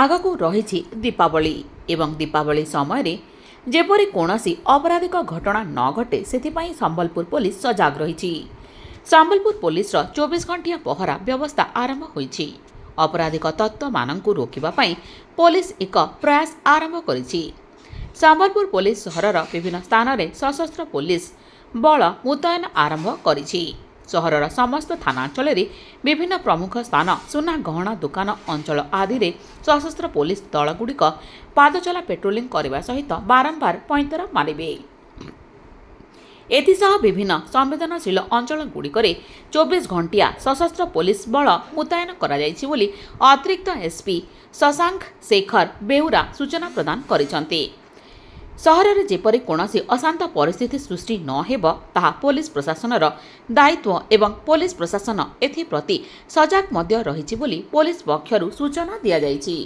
ଆଗକୁ ରହିଛି ଦୀପାବଳି ଏବଂ ଦୀପାବଳି ସମୟରେ ଯେପରି କୌଣସି ଅପରାଧିକ ଘଟଣା ନ ଘଟେ ସେଥିପାଇଁ ସମ୍ବଲପୁର ପୋଲିସ ସଜାଗ ରହିଛି। ସମ୍ବଲପୁର ପୋଲିସର 24 ଘଣ୍ଟିଆ ପହରା ବ୍ୟବସ୍ଥା ଆରମ୍ଭ ହୋଇଛି। ଅପରାଧିକ ତତ୍ତ୍ୱମାନଙ୍କୁ ରୋକିବା ପାଇଁ ପୋଲିସ ଏକ ପ୍ରୟାସ ଆରମ୍ଭ କରିଛି। ସମ୍ବଲପୁର ପୋଲିସ ସହରର ବିଭିନ୍ନ ସ୍ଥାନରେ ସଶସ୍ତ୍ର ପୋଲିସ ବଳ ମୁତୟନ ଆରମ୍ଭ କରିଛି। ସହରର ସମସ୍ତ ଥାନାଞ୍ଚଳରେ ବିଭିନ୍ନ ପ୍ରମୁଖ ସ୍ଥାନ, ସୁନା ଗହଣା ଦୋକାନ ଅଞ୍ଚଳ ଆଦିରେ ସଶସ୍ତ୍ର ପୋଲିସ ଦଳଗୁଡ଼ିକ ପାଦଚଲା ପେଟ୍ରୋଲିଂ କରିବା ସହିତ ବାରମ୍ବାର ପଇଁତରା ମାରିବେ। ଏଥିସହ ବିଭିନ୍ନ ସମ୍ବେଦନଶୀଳ ଅଞ୍ଚଳଗୁଡ଼ିକରେ 24 ଘଣ୍ଟିଆ ସଶସ୍ତ୍ର ପୋଲିସ ବଳ ମୁତୟନ କରାଯାଇଛି ବୋଲି ଅତିରିକ୍ତ ଏସ୍ପି ଶଶାଙ୍କ ଶେଖର ବେଉରା ସୂଚନା ପ୍ରଦାନ କରିଛନ୍ତି। ସହରରେ ଯେପରି କୌଣସି ଅଶାନ୍ତ ପରିସ୍ଥିତି ସୃଷ୍ଟି ନ ହେବ ତାହା ପୋଲିସ ପ୍ରଶାସନର ଦାୟିତ୍ୱ ଏବଂ ପୋଲିସ ପ୍ରଶାସନ ଏଥିପ୍ରତି ସଜାଗ ମଧ୍ୟ ରହିଛି ବୋଲି ପୋଲିସ ପକ୍ଷରୁ ସୂଚନା ଦିଆଯାଇଛି।